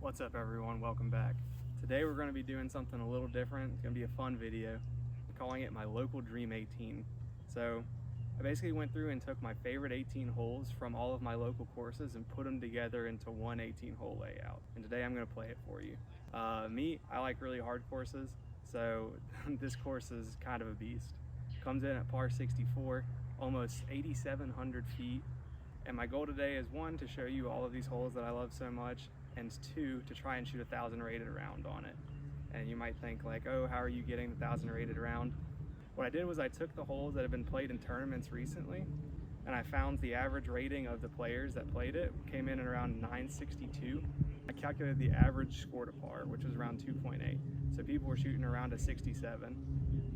What's up everyone, welcome back. Today we're going to be doing something a little different. It's going to be a fun video. I'm calling it my local Dream 18. So I basically went through and took my favorite 18 holes from all of my local courses and put them together into one 18-hole layout. And today I'm going to play it for you. I like really hard courses, so this course is kind of a beast. Comes in at par 64, almost 8,700 feet. And my goal today is one, to show you all of these holes that I love so much, and two, to try and shoot 1,000 rated round on it. And you might think like, oh, how are you getting the 1,000 rated round? What I did was I took the holes that have been played in tournaments recently, and I found the average rating of the players that played it came in at around 962. I calculated the average score to par, which was around 2.8. So people were shooting around a 67.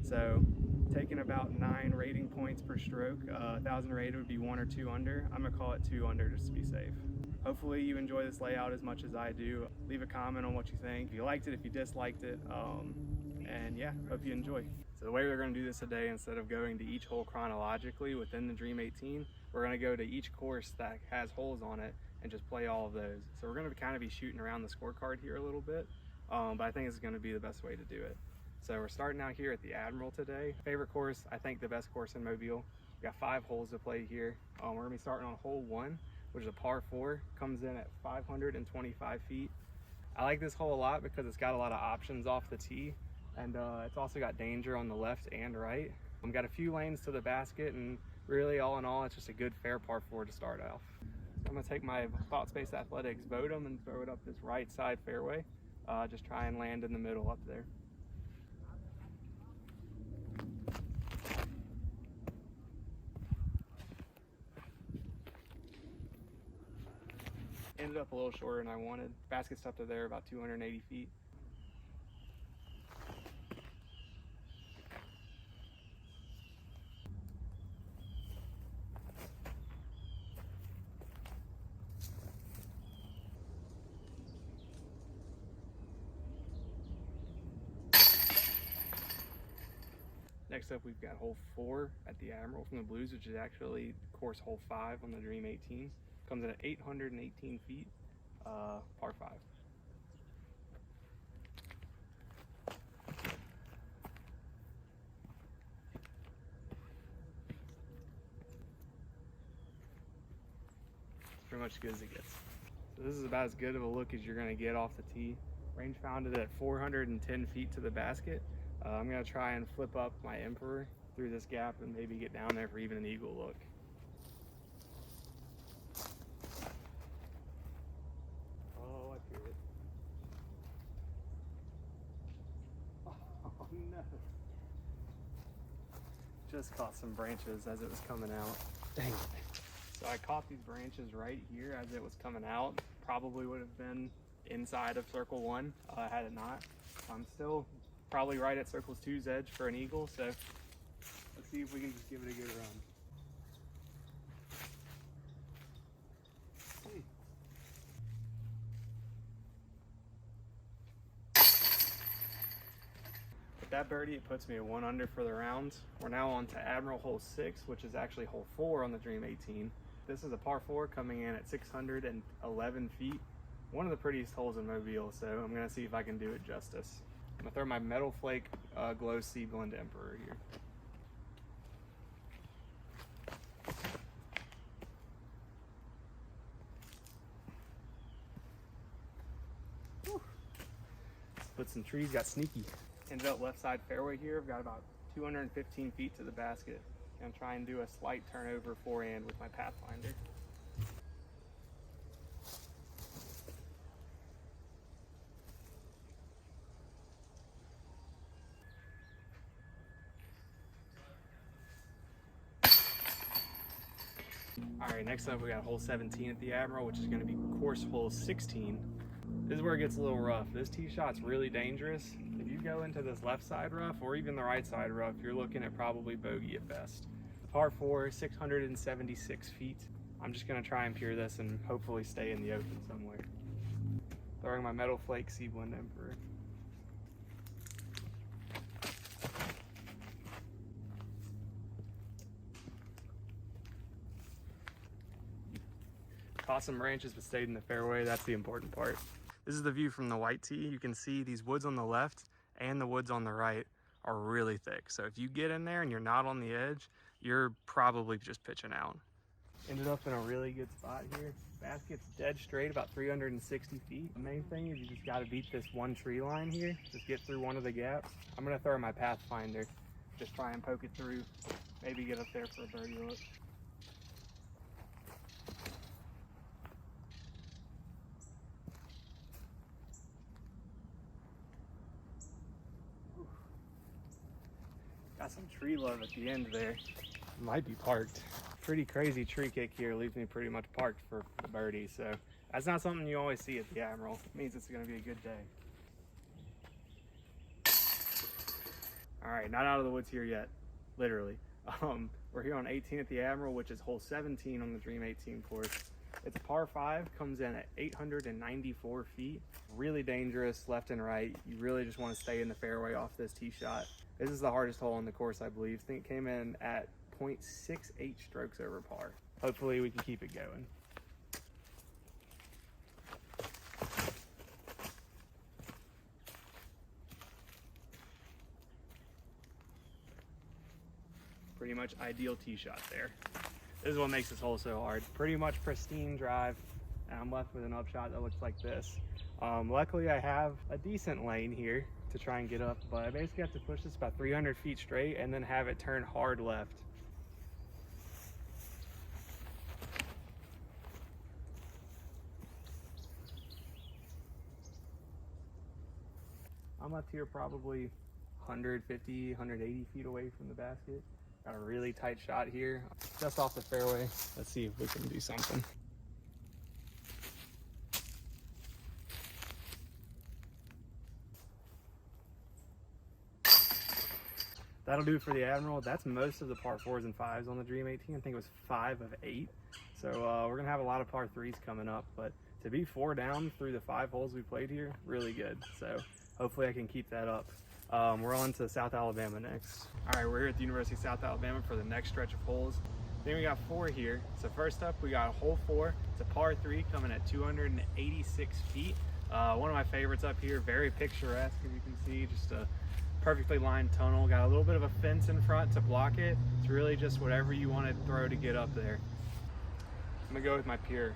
So taking about 9 rating points per stroke, 1,000 rated would be 1 or 2 under. I'm gonna call it 2 under just to be safe. Hopefully you enjoy this layout as much as I do. Leave a comment on what you think, if you liked it, if you disliked it, and yeah, hope you enjoy. So the way we're gonna do this today, instead of going to each hole chronologically within the Dream 18, we're gonna go to each course that has holes on it and just play all of those. So we're gonna kind of be shooting around the scorecard here a little bit, but I think this is gonna be the best way to do it. So we're starting out here at the Admiral today. Favorite course, I think the best course in Mobile. We got 5 holes to play here. We're gonna be starting on hole 1, which is a par 4, comes in at 525 feet. I like this hole a lot because it's got a lot of options off the tee, and it's also got danger on the left and right. We've got a few lanes to the basket, and really all in all, it's just a good fair par 4 to start off. So I'm gonna take my Thought Space Athletics Bodum and throw it up this right side fairway. Just try and land in the middle up there. Ended up a little shorter than I wanted. Basket's up to there, about 280 feet. Next up, we've got hole 4 at the Admiral from the Blues, which is actually course hole 5 on the Dream 18. Comes in at 818 feet, par 5. It's pretty much as good as it gets. So this is about as good of a look as you're gonna get off the tee. Range found it at 410 feet to the basket. I'm gonna try and flip up my Emperor through this gap and maybe get down there for even an eagle look. Oh, I hear it. Oh no. Just caught some branches as it was coming out. Dang it. So I caught these branches right here as it was coming out. Probably would have been inside of circle 1 had it not. I'm still probably right at circle 2's edge for an eagle, so let's see if we can just give it a good run. With that birdie, it puts me at 1 under for the round. We're now on to Admiral hole 6, which is actually hole 4 on the Dream 18. This is a par 4 coming in at 611 feet. One of the prettiest holes in Mobile, so I'm gonna see if I can do it justice. I'm gonna throw my Metal Flake Glow Sea Blend Emperor here. Whew. Split some trees, got sneaky. Ended up left side fairway here. I've got about 215 feet to the basket. I'm gonna try and do a slight turnover forehand with my Pathfinder. All right, next up we got hole 17 at the Admiral, which is gonna be course hole 16. This is where it gets a little rough. This tee shot's really dangerous. If you go into this left side rough or even the right side rough, you're looking at probably bogey at best. Par 4, 676 feet. I'm just gonna try and pure this and hopefully stay in the open somewhere. Throwing my Metal Flake Sea Blend Emperor. Caught some branches but stayed in the fairway. That's the important part. This is the view from the white tee. You can see these woods on the left and the woods on the right are really thick. So if you get in there and you're not on the edge, you're probably just pitching out. Ended up in a really good spot here. Basket's dead straight, about 360 feet. The main thing is you just got to beat this one tree line here. Just get through one of the gaps. I'm going to throw my Pathfinder. Just try and poke it through. Maybe get up there for a birdie look. Got some tree love at the end there. Might be parked. Pretty crazy tree kick here, leaves me pretty much parked for the birdie, so that's not something you always see at the Admiral. It means it's going to be a good day. All right, not out of the woods here yet, literally. We're here on 18 at the Admiral, which is hole 17 on the Dream 18 course. It's a par 5, comes in at 894 feet. Really dangerous left and right. You really just want to stay in the fairway off this tee shot. This is the hardest hole on the course, I believe. I think it came in at 0.68 strokes over par. Hopefully we can keep it going. Pretty much ideal tee shot there. This is what makes this hole so hard. Pretty much pristine drive, and I'm left with an upshot that looks like this. Luckily I have a decent lane here to try and get up, but I basically have to push this about 300 feet straight and then have it turn hard left. I'm left here probably 150, 180 feet away from the basket. Got a really tight shot here, just off the fairway. Let's see if we can do something. That'll do it for the Admiral. That's most of the par 4s and 5s on the Dream 18. I think it was 5 of 8. So we're gonna have a lot of par 3s coming up, but to be 4 down through the 5 holes we played here, really good. So hopefully I can keep that up. We're on to South Alabama next. All right, we're here at the University of South Alabama for the next stretch of holes. Then we got 4 here. So first up, we got hole 4. It's a par 3 coming at 286 feet. One of my favorites up here, very picturesque, as you can see, just a perfectly lined tunnel. Got a little bit of a fence in front to block it. It's really just whatever you want to throw to get up there. I'm gonna go with my Pure.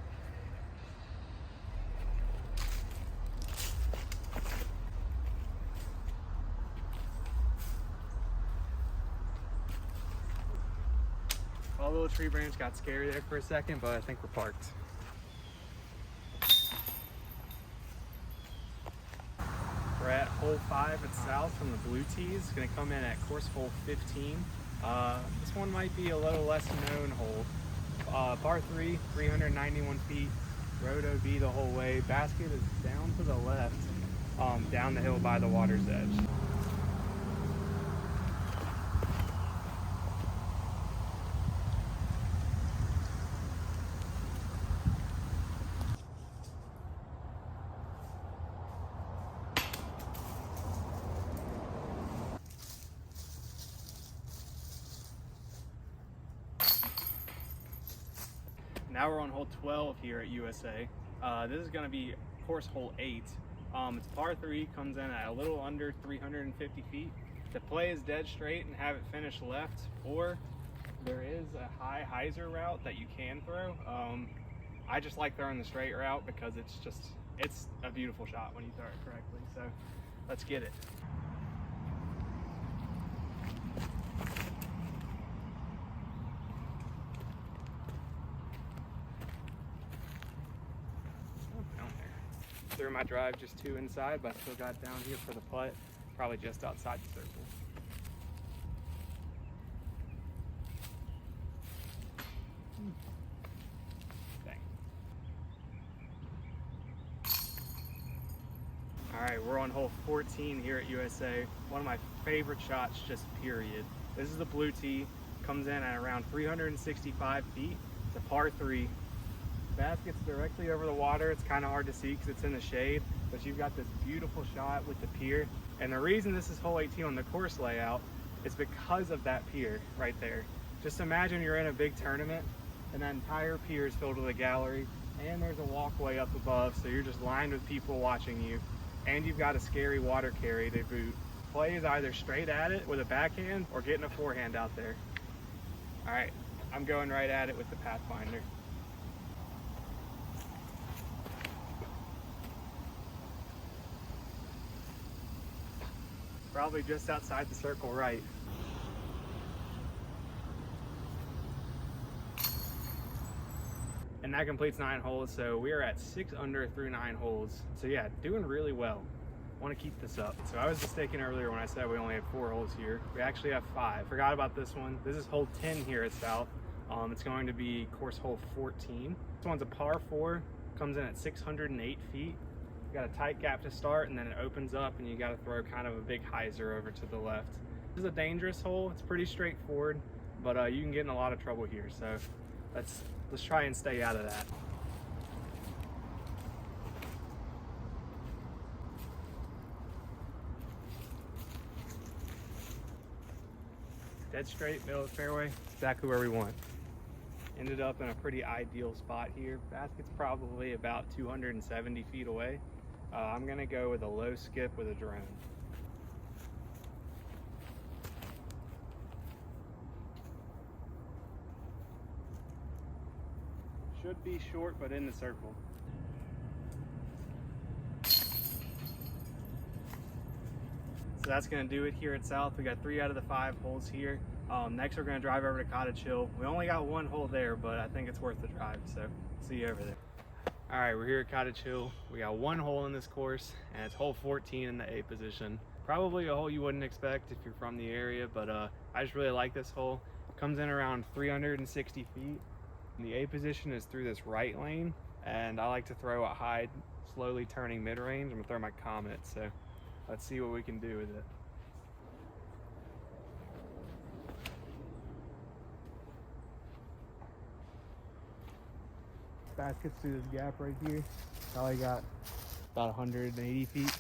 A little tree branch got scary there for a second, but I think we're parked. We're at hole 5 at South from the blue tees. It's gonna come in at course hole 15. This one might be a little less known hole. Par 3, 391 feet, road OB the whole way. Basket is down to the left, down the hill by the water's edge. Now we're on hole 12 here at USA. This is going to be course hole 8. It's par 3, comes in at a little under 350 feet. The play is dead straight and have it finish left, or there is a high hyzer route that you can throw. I just like throwing the straight route because it's a beautiful shot when you throw it correctly. So let's get it. Threw my drive just 2 inside, but I still got down here for the putt, probably just outside the circle. Dang. All right, we're on hole 14 here at USA. One of my favorite shots, just period. This is the blue tee, comes in at around 365 feet. It's a par 3. Basket's directly over the water. It's kind of hard to see because it's in the shade, but you've got this beautiful shot with the pier. And the reason this is hole 18 on the course layout is because of that pier right there. Just imagine you're in a big tournament and that entire pier is filled with a gallery. And there's a walkway up above, so you're just lined with people watching you. And you've got a scary water carry to boot. Play is either straight at it with a backhand or getting a forehand out there. All right, I'm going right at it with the Pathfinder. Probably just outside the circle right. And that completes 9 holes, so we are at 6 under through 9 holes. So yeah, doing really well. Want to keep this up. So I was mistaken earlier when I said we only have 4 holes here. We actually have 5. Forgot about this one. This is hole 10 here at South. It's going to be course hole 14. This one's a par 4, comes in at 608 feet. You got a tight gap to start, and then it opens up and you got to throw kind of a big hyzer over to the left. This is a dangerous hole. It's pretty straightforward, but you can get in a lot of trouble here. So let's try and stay out of that. Dead straight, middle of the fairway, exactly where we want. Ended up in a pretty ideal spot here. Basket's probably about 270 feet away. I'm gonna go with a low skip with a drone. Should be short, but in the circle. So that's going to do it here at South. We got 3 out of the 5 holes here. Next we're going to drive over to Cottage Hill. We only got 1 hole there, but I think it's worth the drive, so see you over there. All right, we're here at Cottage Hill. We got 1 hole in this course, and it's hole 14 in the A position. Probably a hole you wouldn't expect if you're from the area, but I just really like this hole. It comes in around 360 feet. And the A position is through this right lane, and I like to throw a high, slowly turning mid-range. I'm going to throw my Comet, so let's see what we can do with it. Basket's through this gap right here. Probably got about 180 feet.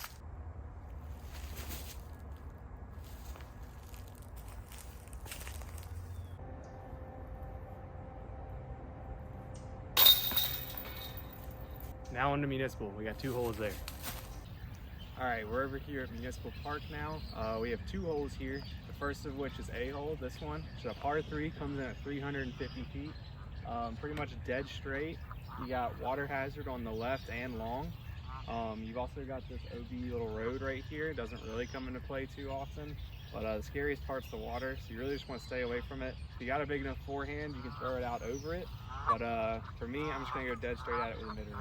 Now on to Municipal. We got 2 holes there. All right, we're over here at Municipal Park now. We have 2 holes here. The first of which is A hole, this one. So a par 3, comes in at 350 feet. Pretty much dead straight. You got water hazard on the left and long. You've also got this OB little road right here. It doesn't really come into play too often, but the scariest part's the water, so you really just want to stay away from it. If you got a big enough forehand, you can throw it out over it. But for me, I'm just gonna go dead straight at it with a mid-range.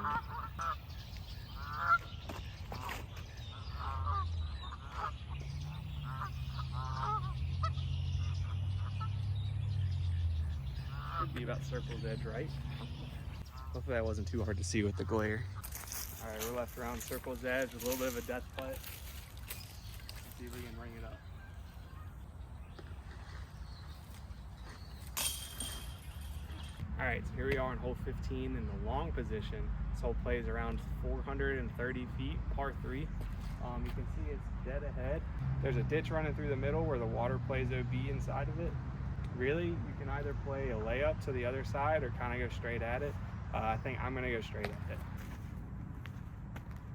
Should be about circle's edge right. Hopefully that wasn't too hard to see with the glare. All right, we're left around circle's edge with a little bit of a death putt. Let's see if we can ring it up. All right, so here we are on hole 15 in the long position. This hole plays around 430 feet, par 3. You can see it's dead ahead. There's a ditch running through the middle where the water plays OB inside of it. Really, you can either play a layup to the other side or kind of go straight at it. I think I'm gonna go straight at it.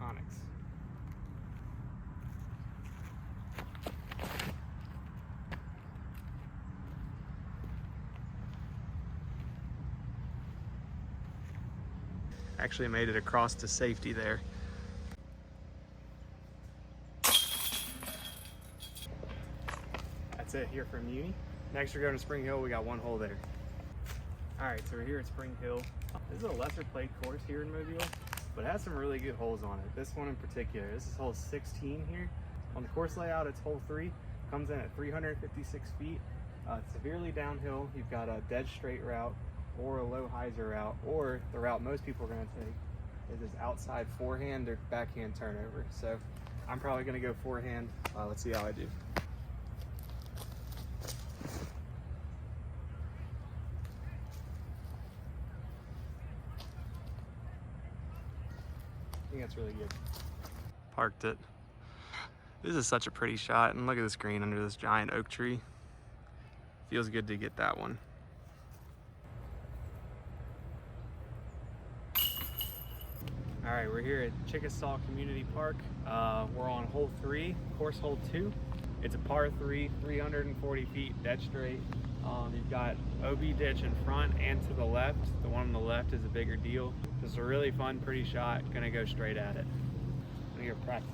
Onyx. Actually made it across to safety there. That's it here from Muni. Next we're going to Spring Hill. We got 1 hole there. All right, so we're here at Spring Hill. This is a lesser played course here in Mobile, but it has some really good holes on it. This one in particular. This is hole 16 here. On the course layout, it's hole 3. Comes in at 356 feet. It's severely downhill. You've got a dead straight route or a low hyzer route, or the route most people are going to take is this outside forehand or backhand turnover. So I'm probably going to go forehand. Let's see how I do. I think that's really good. Parked it. This is such a pretty shot, and look at this green under this giant oak tree. Feels good to get that one. All right, we're here at Chickasaw Community Park. We're on hole 3, course hole 2. It's a par 3, 340 feet, dead straight. You've got OB ditch in front and to the left. The one on the left is a bigger deal. This is a really fun, pretty shot. Gonna go straight at it. I'm gonna go practice.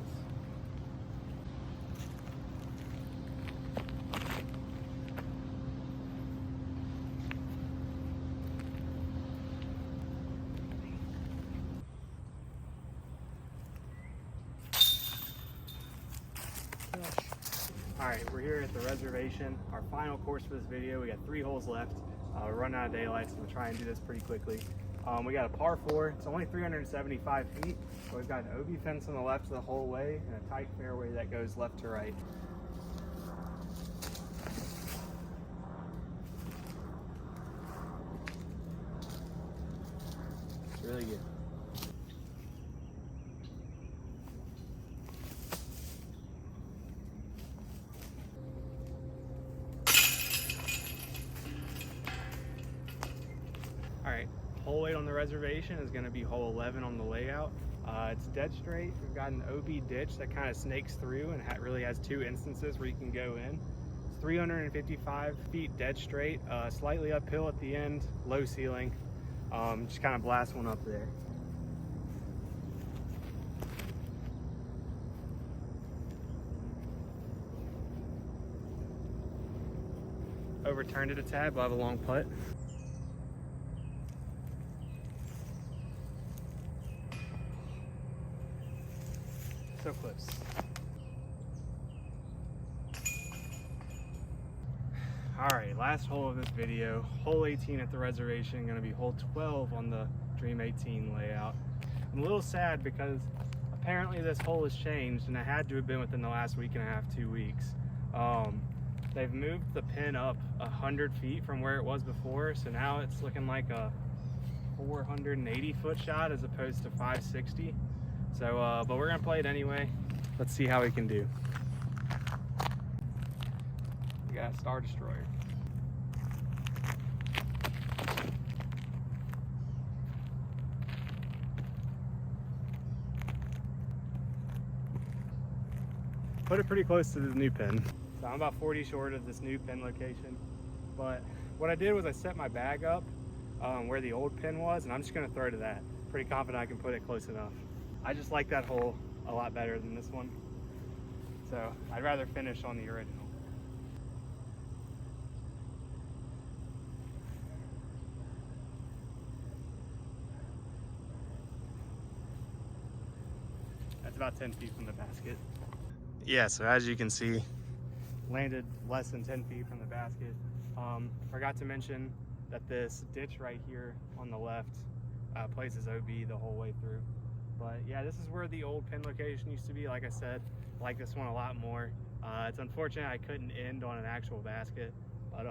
All right, we're here at the reservation. Our final course for this video. We got 3 holes left. We're running out of daylight, so we'll try and do this pretty quickly. We got a par 4. It's only 375 feet. So we've got an OB fence on the left the whole way and a tight fairway that goes left to right. It's really good. All right, hole 8 on the reservation is going to be hole 11 on the layout. It's dead straight. We've got an OB ditch that kind of snakes through and really has 2 instances where you can go in. It's 355 feet dead straight, slightly uphill at the end, low ceiling. Just kind of blast one up there. Overturned it a tad, we'll have a long putt. So close. All right, last hole of this video, hole 18 at the reservation, gonna be hole 12 on the Dream 18 layout. I'm a little sad because apparently this hole has changed and it had to have been within the last week and a half, 2 weeks. They've moved the pin up 100 feet from where it was before, so now it's looking like a 480 foot shot as opposed to 560. So, but we're gonna play it anyway. Let's see how we can do. We got a Star Destroyer. Put it pretty close to the new pin. So I'm about 40 short of this new pin location. But what I did was I set my bag up where the old pin was, and I'm just gonna throw to that. Pretty confident I can put it close enough. I just like that hole a lot better than this one. So I'd rather finish on the original. That's about 10 feet from the basket. Yeah, so as you can see, landed less than 10 feet from the basket. Forgot to mention that this ditch right here on the left places OB the whole way through. But yeah, this is where the old pin location used to be. Like I said, I like this one a lot more. It's unfortunate I couldn't end on an actual basket, but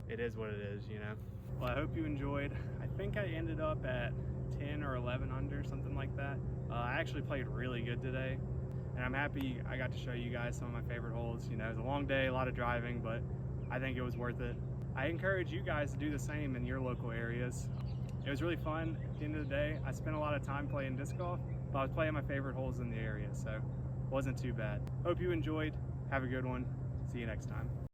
it is what it is, you know. Well, I hope you enjoyed. I think I ended up at 10 or 11 under, something like that. I actually played really good today, and I'm happy I got to show you guys some of my favorite holes. You know, it was a long day, a lot of driving, but I think it was worth it. I encourage you guys to do the same in your local areas. It was really fun. At the end of the day, I spent a lot of time playing disc golf, but I was playing my favorite holes in the area, so it wasn't too bad. Hope you enjoyed. Have a good one. See you next time.